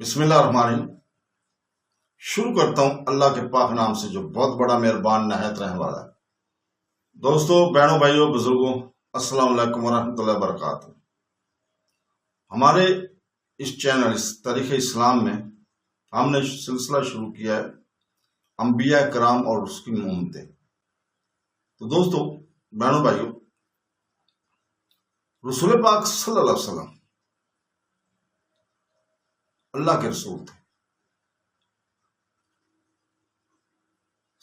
بسم اللہ الرحمن الرحیم۔ شروع کرتا ہوں اللہ کے پاک نام سے جو بہت بڑا مہربان نہایت رحم والا ہے۔ دوستو، بہنوں، بھائیوں، بزرگوں، السلام علیکم ورحمۃ اللہ وبرکاتہ۔ ہمارے اس چینل اس تاریخ اسلام میں ہم نے سلسلہ شروع کیا ہے انبیاء کرام اور اس کی امتیں۔ تو دوستو، بہنوں، بھائیوں، رسول پاک صلی اللہ علیہ وسلم اللہ کے رسول تھے۔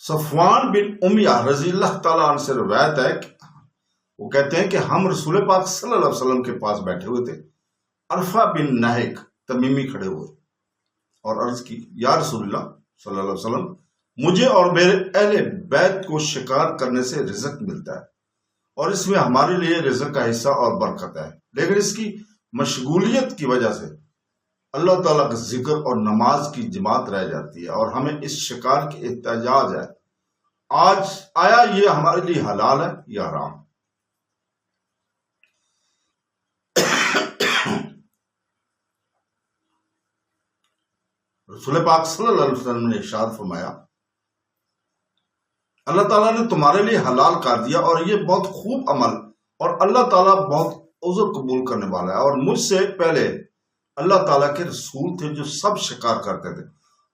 صفوان بن امیہ رضی اللہ تعالیٰ عنہ سے روایت ہے کہ وہ کہتے ہیں کہ ہم رسول پاک صلی اللہ علیہ وسلم کے پاس بیٹھے ہوئے تھے۔ عرفہ بن نہیک تمیمی کھڑے ہوئے اور عرض کی، یا رسول اللہ صلی اللہ علیہ وسلم، مجھے اور میرے اہل بیت کو شکار کرنے سے رزق ملتا ہے اور اس میں ہمارے لیے رزق کا حصہ اور برکت ہے، لیکن اس کی مشغولیت کی وجہ سے اللہ تعالیٰ کا ذکر اور نماز کی جماعت رہ جاتی ہے اور ہمیں اس شکار کی احتجاج ہے۔ آج آیا یہ ہمارے لیے حلال ہے یا حرام؟ رسول پاک صلی اللہ علیہ وسلم نے ارشاد فرمایا، اللہ تعالیٰ نے تمہارے لیے حلال کر دیا اور یہ بہت خوب عمل، اور اللہ تعالیٰ بہت عذر قبول کرنے والا ہے۔ اور مجھ سے پہلے اللہ تعالیٰ کے رسول تھے جو سب شکار کرتے تھے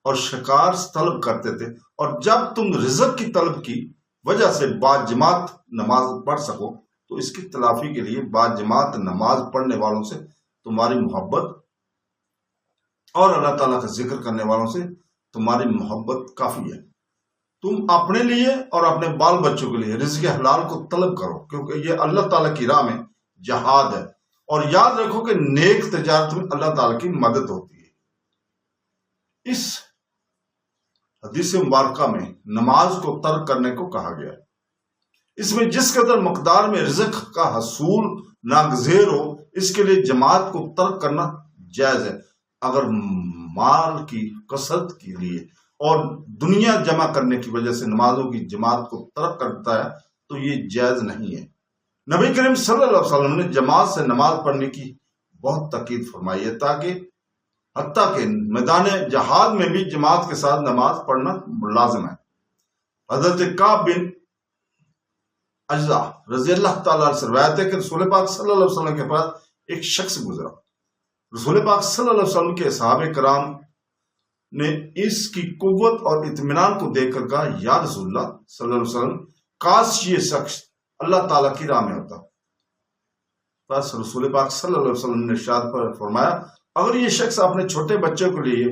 اور شکار طلب کرتے تھے، اور جب تم رزق کی طلب کی وجہ سے باجماعت نماز پڑھ سکو تو اس کی تلافی کے لیے باجماعت نماز پڑھنے والوں سے تمہاری محبت اور اللہ تعالیٰ کا ذکر کرنے والوں سے تمہاری محبت کافی ہے۔ تم اپنے لیے اور اپنے بال بچوں کے لیے رزق حلال کو طلب کرو، کیونکہ یہ اللہ تعالیٰ کی راہ میں جہاد ہے، اور یاد رکھو کہ نیک تجارت میں اللہ تعالیٰ کی مدد ہوتی ہے۔ اس حدیث مبارکہ میں نماز کو ترک کرنے کو کہا گیا ہے۔ اس میں جس قدر مقدار میں رزق کا حصول ناگزیر ہو، اس کے لیے جماعت کو ترک کرنا جائز ہے۔ اگر مال کی کثرت کے لیے اور دنیا جمع کرنے کی وجہ سے نمازوں کی جماعت کو ترک کرتا ہے تو یہ جائز نہیں ہے۔ نبی کریم صلی اللہ علیہ وسلم نے جماعت سے نماز پڑھنے کی بہت تاکید فرمائی ہے، تاکہ حتیٰ کہ میدان جہاد میں بھی جماعت کے ساتھ نماز پڑھنا لازم ہے۔ حضرت کعب بن اجزا رضی اللہ تعالیٰ عنہ سے روایت ہے کہ رسول پاک صلی اللہ علیہ وسلم کے پاس ایک شخص گزرا۔ رسول پاک صلی اللہ علیہ وسلم کے صحابہ کرام نے اس کی قوت اور اطمینان کو دیکھ کر کہا، یا رسول اللہ صلی اللہ علیہ وسلم، کاش یہ شخص اللہ تعالیٰ کی راہ میں ہوتا۔ بس رسول پاک صلی اللہ علیہ وسلم نے ارشاد پر فرمایا، اگر یہ شخص اپنے چھوٹے بچوں کے لیے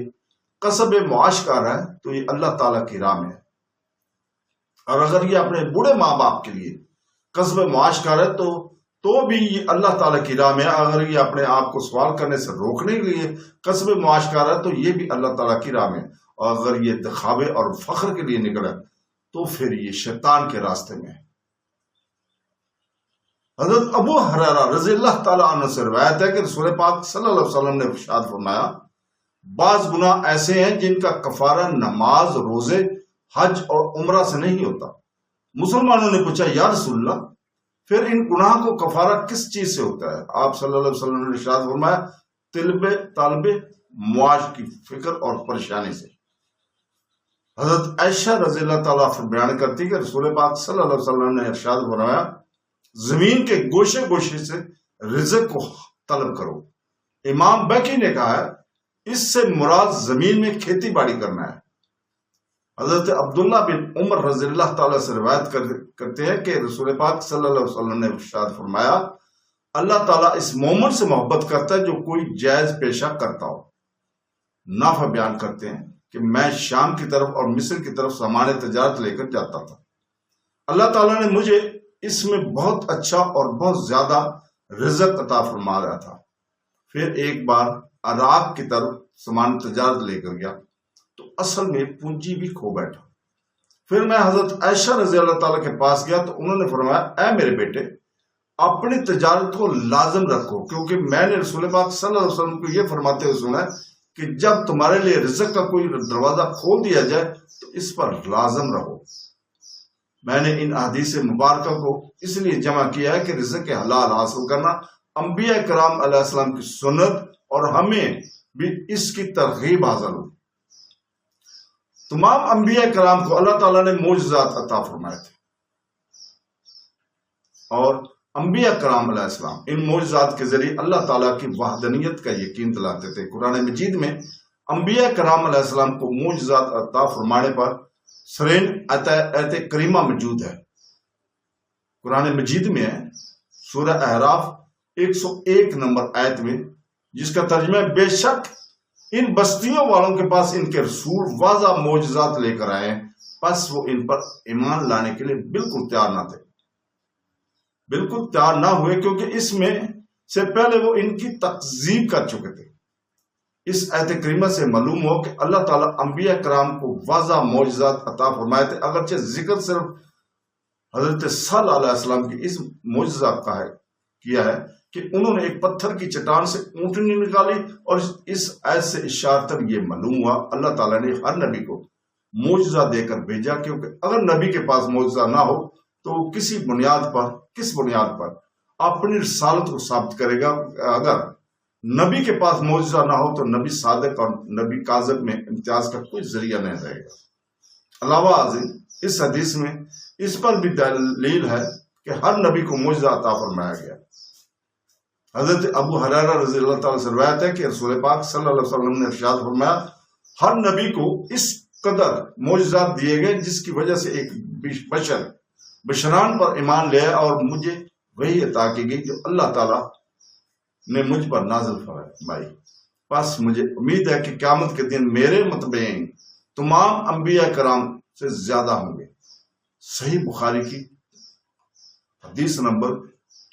کسب معاش کر رہا ہے تو یہ اللہ تعالیٰ کی راہ میں ہے، اور اگر یہ اپنے بوڑھے ماں باپ کے لیے کسب معاش کر رہا ہے تو بھی یہ اللہ تعالیٰ کی راہ میں ہے۔ اگر یہ اپنے آپ کو سوال کرنے سے روکنے کے لیے کسب معاش کر رہا ہے تو یہ بھی اللہ تعالیٰ کی راہ میں ہے، اور اگر یہ دکھاوے اور فخر کے لیے نکلا تو پھر یہ شیطان کے راستے میں ہے۔ حضرت ابو ہریرہ رضی اللہ تعالیٰ عنہ سے روایت ہے کہ رسول پاک صلی اللہ علیہ وسلم نے ارشاد فرمایا، بعض گناہ ایسے ہیں جن کا کفارہ نماز، روزے، حج اور عمرہ سے نہیں ہوتا۔ مسلمانوں نے پوچھا، یا رسول اللہ، پھر ان گناہ کو کفارہ کس چیز سے ہوتا ہے؟ آپ صلی اللہ علیہ وسلم نے ارشاد فرمایا، طالب معاش کی فکر اور پریشانی سے۔ حضرت عائشہ رضی اللہ تعالیٰ عنہ بیان کرتی کہ رسول پاک صلی اللہ علیہ وسلم نے ارشاد فرمایا، زمین کے گوشے گوشے سے رزق کو طلب کرو۔ امام بیکی نے کہا ہے، اس سے مراد زمین میں کھیتی باڑی کرنا ہے۔ حضرت عبداللہ بن عمر رضی اللہ تعالیٰ سے روایت کرتے ہیں کہ رسول پاک صلی اللہ علیہ وسلم نے ارشاد فرمایا، اللہ تعالیٰ اس مومن سے محبت کرتا ہے جو کوئی جائز پیشہ کرتا ہو۔ نافع بیان کرتے ہیں کہ میں شام کی طرف اور مصر کی طرف سامان تجارت لے کر جاتا تھا، اللہ تعالیٰ نے مجھے اس میں بہت اچھا اور بہت زیادہ رزق عطا فرما رہا تھا۔ پھر ایک بار عراق کی طرف سامان تجارت لے کر گیا تو اصل میں پونجی بھی کھو بیٹھا۔ پھر میں حضرت عائشہ رضی اللہ تعالیٰ کے پاس گیا تو انہوں نے فرمایا، اے میرے بیٹے، اپنی تجارت کو لازم رکھو، کیونکہ میں نے رسول پاک صلی اللہ علیہ وسلم کو یہ فرماتے ہوئے سنا ہے کہ جب تمہارے لیے رزق کا کوئی دروازہ کھول دیا جائے تو اس پر لازم رہو۔ میں نے ان احادیث مبارکہ کو اس لیے جمع کیا ہے کہ رزق حلال حاصل کرنا انبیاء کرام علیہ السلام کی سنت اور ہمیں بھی اس کی ترغیب حاصل ہوئی۔ تمام انبیاء کرام کو اللہ تعالیٰ نے معجزات عطا فرمائے تھے، اور انبیاء کرام علیہ السلام ان معجزات کے ذریعے اللہ تعالیٰ کی وحدانیت کا یقین دلاتے تھے۔ قرآن مجید میں انبیاء کرام علیہ السلام کو معجزات عطا فرمانے پر سرین آیت کریمہ موجود ہے۔ قرآن مجید میں ہے سورہ اعراف 101 نمبر آیت میں، جس کا ترجمہ ہے بے شک ان بستیوں والوں کے پاس ان کے رسول واضح معجزات لے کر آئے، پس وہ ان پر ایمان لانے کے لیے بالکل تیار نہ تھے، بالکل تیار نہ ہوئے، کیونکہ اس میں سے پہلے وہ ان کی تکذیب کر چکے تھے۔ اس آیت کریمہ سے معلوم ہو کہ اللہ تعالیٰ انبیاء کرام کو واضح معجزات عطا فرمائے تھے، اگرچہ ذکر صرف حضرت صلی اللہ علیہ وسلم کی اس معجزہ کا ہے کیا ہے کہ انہوں نے ایک پتھر کی چٹان سے اونٹنی نکالی، اور اس آیت سے اشارتاً یہ معلوم ہوا اللہ تعالیٰ نے ہر نبی کو معجزہ دے کر بھیجا، کیونکہ اگر نبی کے پاس معجزہ نہ ہو تو وہ کس بنیاد پر اپنی رسالت کو ثابت کرے گا۔ اگر نبی کے پاس معجزہ نہ ہو تو نبی صادق اور نبی کاذب میں امتیاز کا کوئی ذریعہ نہیں رہے گا۔ علاوہ ازیں اس حدیث میں اس پر بھی دلیل ہے کہ ہر نبی کو معجزہ عطا فرمایا گیا۔ حضرت ابو ہریرہ رضی اللہ تعالیٰ سے روایت ہے کہ رسول پاک صلی اللہ علیہ وسلم نے ارشاد فرمایا، ہر نبی کو اس قدر معجزات دیے گئے جس کی وجہ سے ایک بشران پر ایمان لے آئے، اور مجھے وہی عطا کی گئی جو اللہ تعالیٰ نے مجھ پر نازل فرمائی۔ بس مجھے امید ہے کہ قیامت کے دن میرے متبعین تمام انبیاء کرام سے زیادہ ہوں گے۔ صحیح بخاری کی حدیث نمبر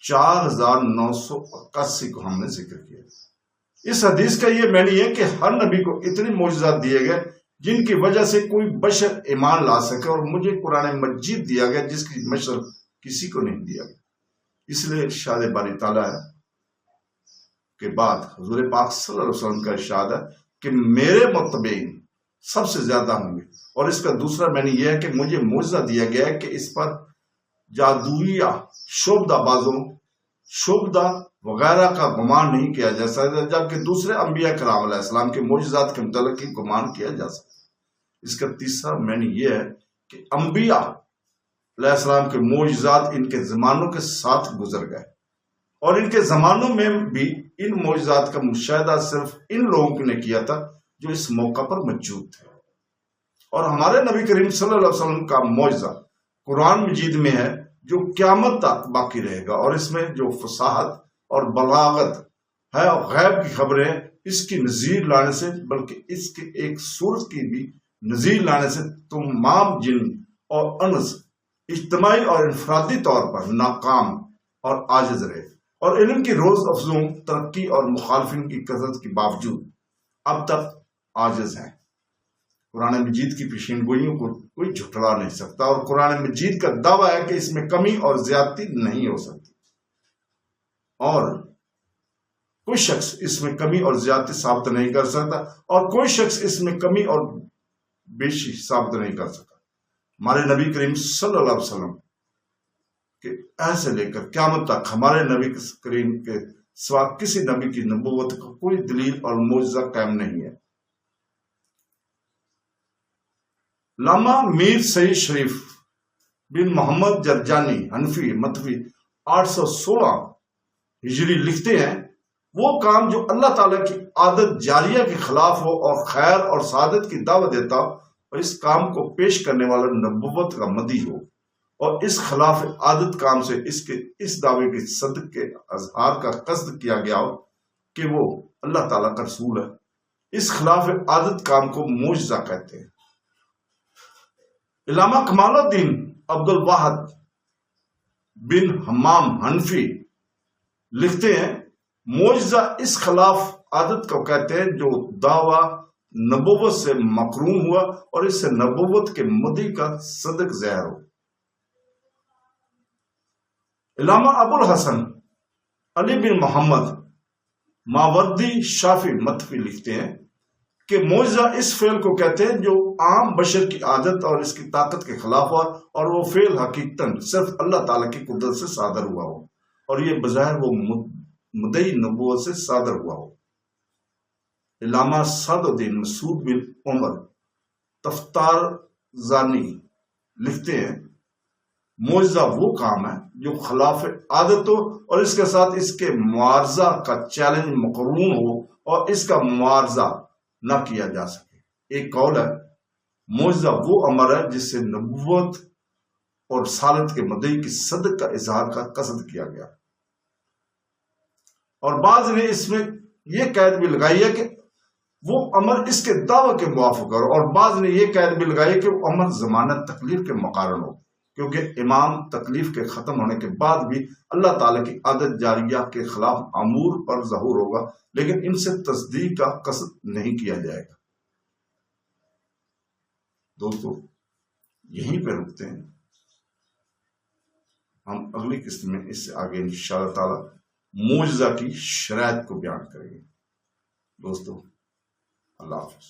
4981 کو ہم نے ذکر کیا۔ اس حدیث کا یہ معنی ہے کہ ہر نبی کو اتنے معجزات دیے گئے جن کی وجہ سے کوئی بشر ایمان لا سکے، اور مجھے قرآن مجید دیا گیا جس کی مثل کسی کو نہیں دیا گیا۔ اس لیے ارشاد باری تعالیٰ کے بعد حضور پاک صلی اللہ علیہ وسلم کا ارشاد ہے کہ میرے متبعین سب سے زیادہ ہوں گے، اور اس کا دوسرا معنی یہ ہے کہ مجھے معجزہ دیا گیا ہے کہ اس پر جادویہ شعبدہ وغیرہ کا گمان نہیں کیا جا سکتا، جبکہ دوسرے انبیاء کرام علیہ السلام کے معجزات کے متعلق ہی گمان کیا جا سکتا۔ اس کا تیسرا معنی یہ ہے کہ انبیاء علیہ السلام کے معجزات ان کے زمانوں کے ساتھ گزر گئے، اور ان کے زمانوں میں بھی ان معجزات کا مشاہدہ صرف ان لوگوں نے کیا تھا جو اس موقع پر موجود تھے۔ اور ہمارے نبی کریم صلی اللہ علیہ وسلم کا معجزہ قرآن مجید میں ہے جو قیامت تک باقی رہے گا، اور اس میں جو فصاحت اور بلاغت ہے اور غیب کی خبریں اس کی نظیر لانے سے، بلکہ اس کے ایک صورت کی بھی نظیر لانے سے تمام جن اور انس اجتماعی اور انفرادی طور پر ناکام اور عاجز رہے، اور علم کی روز افزوں ترقی اور مخالفین کی کثرت کے باوجود اب تک عاجز ہیں۔ قرآن مجید کی پیشین گوئیوں کو کوئی جھٹلا نہیں سکتا، اور قرآن مجید کا دعویٰ ہے کہ اس میں کمی اور زیادتی نہیں ہو سکتی، اور کوئی شخص اس میں کمی اور زیادتی ثابت نہیں کر سکتا، اور کوئی شخص اس میں کمی اور بیشی ثابت نہیں کر سکتا۔ ہمارے نبی کریم صلی اللہ علیہ وسلم کہ ایسے لے کر قیامت تک ہمارے نبی کریم کے سوا کسی نبی کی نبوت کا کوئی دلیل اور معجزہ قائم نہیں ہے۔ علامہ میر سعید شریف بن محمد جرجانی حنفی متوی 816 ہجری لکھتے ہیں، وہ کام جو اللہ تعالیٰ کی عادت جاریہ کے خلاف ہو اور خیر اور سعادت کی دعوت دیتا ہو، اور اس کام کو پیش کرنے والا نبوت کا مدعی ہو، اور اس خلاف عادت کام سے اس دعوے کے صدق کے اظہار کا قصد کیا گیا ہو کہ وہ اللہ تعالیٰ کا رسول ہے، اس خلاف عادت کام کو معجزہ کہتے ہیں۔ علامہ کمال الدین عبد الواحد بن حمام حنفی لکھتے ہیں، معجزہ اس خلاف عادت کو کہتے ہیں جو دعویٰ نبوت سے مقرون ہوا اور اس سے نبوت کے مدعی کا صدق ظاہر ہو۔ علامہ ابو الحسن علی بن محمد ماوردی شافی متفی لکھتے ہیں کہ معجزہ اس فعل کو کہتے ہیں جو عام بشر کی عادت اور اس کی طاقت کے خلاف ہوا، اور وہ فعل حقیقتاً صرف اللہ تعالیٰ کی قدرت سے صادر ہوا ہو، اور یہ بظاہر وہ مدعی نبوت سے صادر ہوا ہو۔ علامہ سعد الدین مسعود بن عمر تفتار زانی لکھتے ہیں معجزہ وہ کام ہے جو خلاف عادت ہو اور اس کے ساتھ اس کے معارضہ کا چیلنج مقرون ہو اور اس کا معارضہ نہ کیا جا سکے۔ ایک قول ہے معجزہ وہ امر ہے جس سے نبوت اور رسالت کے مدعی کی صدق کا اظہار کا قصد کیا گیا، اور بعض نے اس میں یہ قید بھی لگائی ہے کہ وہ امر اس کے دعوے کے موافق ہو، اور بعض نے یہ قید بھی لگائی ہے کہ وہ امر ضمانت تکلیف کے مقارن ہو، کیونکہ امام تکلیف کے ختم ہونے کے بعد بھی اللہ تعالیٰ کی عادت جاریہ کے خلاف امور پر ظہور ہوگا، لیکن ان سے تصدیق کا قصد نہیں کیا جائے گا۔ دوستو یہیں پہ رکتے ہیں، ہم اگلی قسط میں اس سے آگے انشاءاللہ تعالیٰ معجزہ کی شرائط کو بیان کریں گے۔ دوستو اللہ حافظ۔